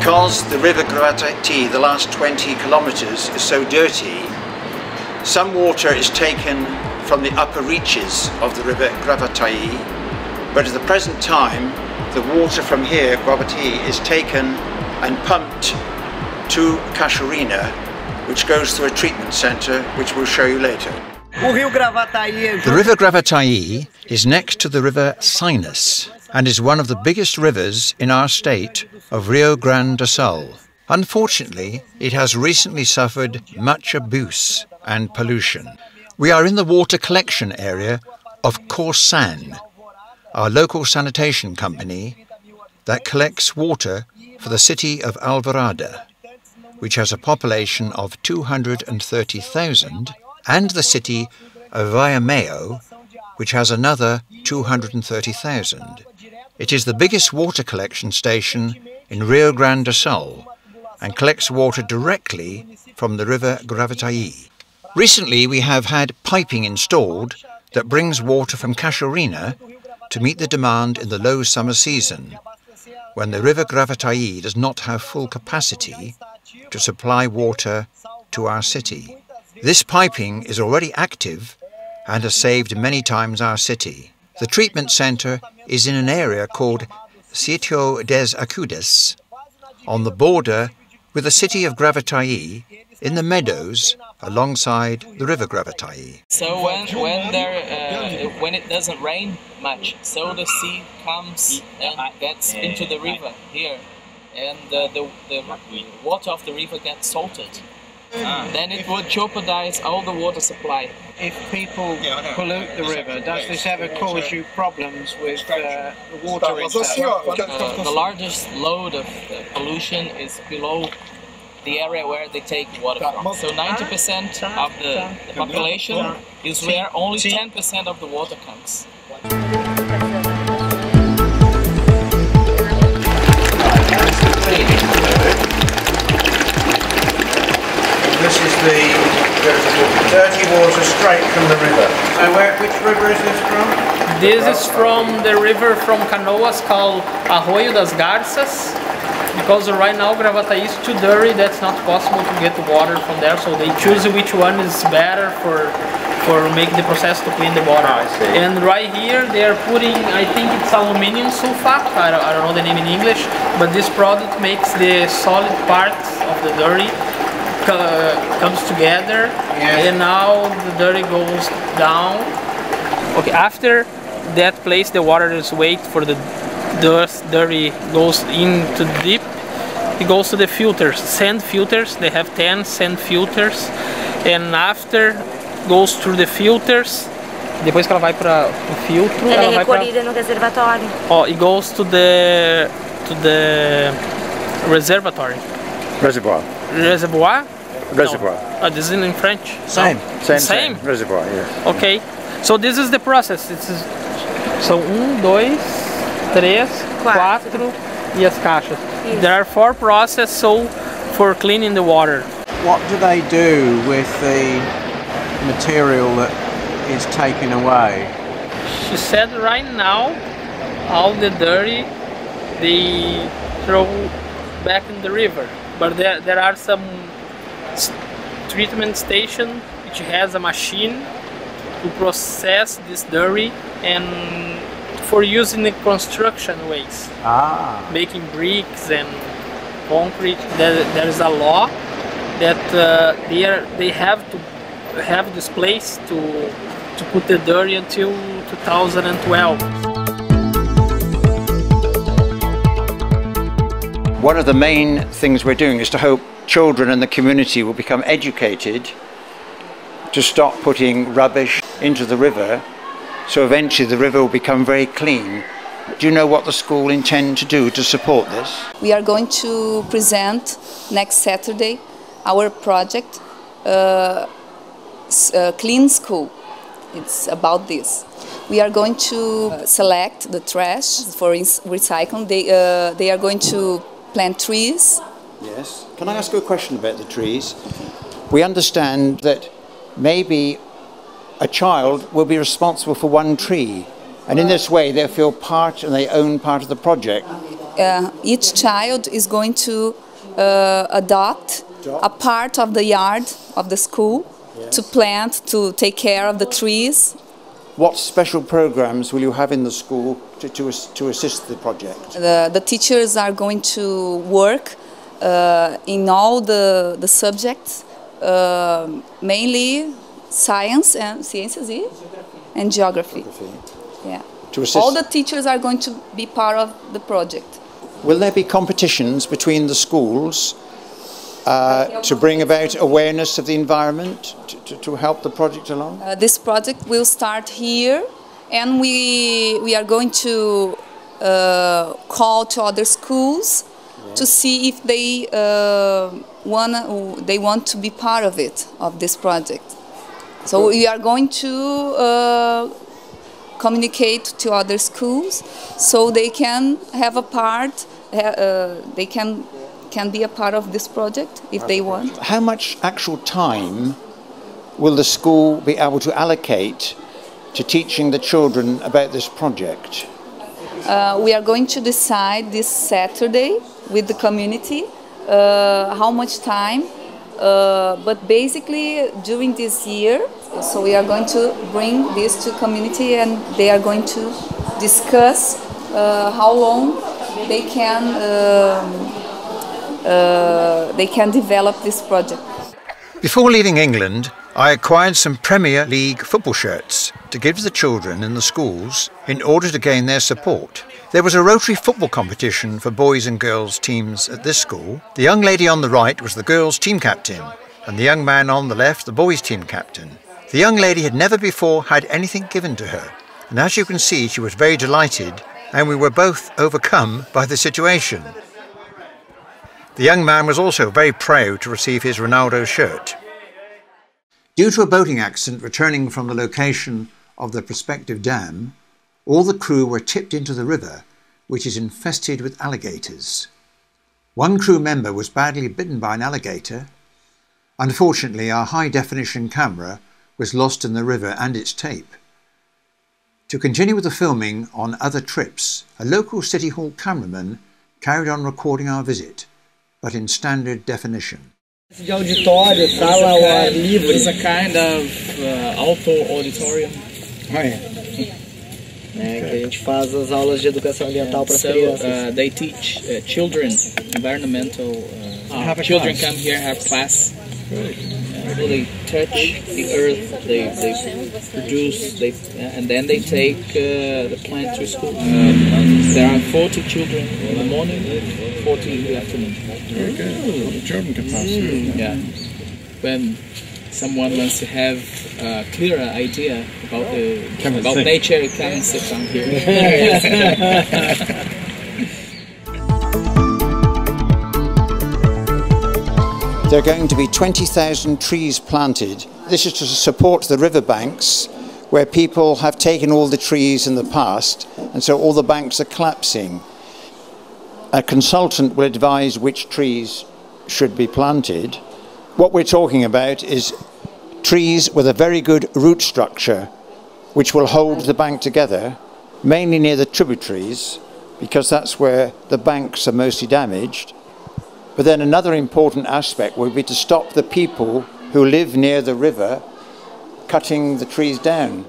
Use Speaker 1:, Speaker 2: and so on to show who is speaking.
Speaker 1: Because the river Gravatai, the last 20 kilometers, is so dirty, some water is taken from the upper reaches of the river Gravatai, but at the present time the water from here, Gravatai, is taken and pumped to Cachoeira, which goes through a treatment centre which we'll show you later.
Speaker 2: The river Gravatai is next to the river Sinus and is one of the biggest rivers in our state of Rio Grande do Sul. Unfortunately, it has recently suffered much abuse and pollution. We are in the water collection area of Corsan, our local sanitation company that collects water for the city of Alvorada, which has a population of 230,000, and the city of Vaiameo, which has another 230,000. It is the biggest water collection station in Rio Grande do Sul and collects water directly from the river Gravatai. Recently we have had piping installed that brings water from Cachoeira to meet the demand in the low summer season, when the river Gravatai does not have full capacity to supply water to our city. This piping is already active and has saved many times our city. The treatment centre is in an area called Sítio des Acudas, on the border with the city of Gravatai, in the meadows alongside the river Gravatai.
Speaker 3: So when it doesn't rain much, so the sea comes and gets into the river here, and the water of the river gets salted. Then it would jeopardize all the water supply.
Speaker 4: If people pollute the river, does this ever cause you problems with the water itself?
Speaker 3: The largest load of pollution is below the area where they take water from. So 90% of the population is where only 10% of the water comes.
Speaker 1: This is the dirty water straight from the river. So which river is this from?
Speaker 5: This is from the river from Canoas called Arroio das Garças. Because right now Gravatai is too dirty, that's not possible to get water from there, so they choose which one is better for making the process to clean the water. And right here they are putting, I think it's aluminium sulfate, I don't know the name in English, but this product makes the solid parts of the dirty comes together, and now the dirty goes down. Okay, after that place the water is wait for the dirty goes into deep. It goes to the filters, sand filters. They have 10 sand filters, and after goes through the filters. Depois que ela vai para o filtro,
Speaker 6: ela é recolhida no reservatório.
Speaker 5: Oh, it goes to the reservoir. Reservoir?
Speaker 2: Reservoir.
Speaker 5: No. Oh, this is in French.
Speaker 2: Same.
Speaker 5: No. Same.
Speaker 2: Reservoir, yes.
Speaker 5: Okay. So this is the process. So 1, 2, 3, 4 e as caixas. Yes. There are 4 processes for cleaning the water.
Speaker 4: What do they do with the material that is taken away?
Speaker 5: She said right now all the dirty they throw back in the river, but there are some treatment station which has a machine to process this dirty and for use in the construction ways, making bricks and concrete. There is a law that they have to have this place to put the dirty until 2012.
Speaker 1: One of the main things we're doing is to hope children in the community will become educated to stop putting rubbish into the river, so eventually the river will become very clean. Do you know what the school intend to do to support this?
Speaker 7: We are going to present next Saturday our project Clean School. It's about this. We are going to select the trash for recycling. They are going to plant trees.
Speaker 1: Yes. Can I ask you a question about the trees? We understand that maybe a child will be responsible for one tree, and in this way they feel part and they own part of the project.
Speaker 7: each child is going to adopt a part of the yard of the school to plant, to take care of the trees.
Speaker 1: What special programs will you have in the school to assist the project?
Speaker 7: The teachers are going to work in all the subjects, mainly science and geography. Yeah. All the teachers are going to be part of the project.
Speaker 1: Will there be competitions between the schools to bring about awareness of the environment, to help the project along?
Speaker 7: This project will start here, and we are going to call to other schools to see if they want to be part of it, of this project. So we are going to communicate to other schools so they can have a part, they can be a part of this project if they want.
Speaker 1: How much actual time will the school be able to allocate to teaching the children about this project?
Speaker 7: We are going to decide this Saturday with the community how much time, but basically during this year, so we are going to bring this to community and they are going to discuss how long they can develop this project.
Speaker 2: Before leaving England, I acquired some Premier League football shirts to give to the children in the schools in order to gain their support. There was a Rotary football competition for boys and girls teams at this school. The young lady on the right was the girls' team captain, and the young man on the left the boys' team captain. The young lady had never before had anything given to her, and as you can see, she was very delighted, and we were both overcome by the situation. The young man was also very proud to receive his Ronaldo shirt. Due to a boating accident returning from the location of the prospective dam, all the crew were tipped into the river, which is infested with alligators. One crew member was badly bitten by an alligator. Unfortunately, our high-definition camera was lost in the river and its tape. To continue with the filming on other trips, a local City Hall cameraman carried on recording our visit, but in standard definition.
Speaker 3: It's a kind of auto auditorium. So they teach children environmental. Children come here, have class. They touch the earth, they produce, and then they take the plant to school. There are 40 children in the morning, 40 in the afternoon.
Speaker 8: Very good. The children can pass through.
Speaker 3: Yeah. When someone wants to have a clearer idea about nature, you can sit down here.
Speaker 1: There are going to be 20,000 trees planted. This is to support the riverbanks where people have taken all the trees in the past, and so all the banks are collapsing. A consultant will advise which trees should be planted. What we're talking about is trees with a very good root structure which will hold the bank together, mainly near the tributaries, because that's where the banks are mostly damaged. But then another important aspect would be to stop the people who live near the river cutting the trees down.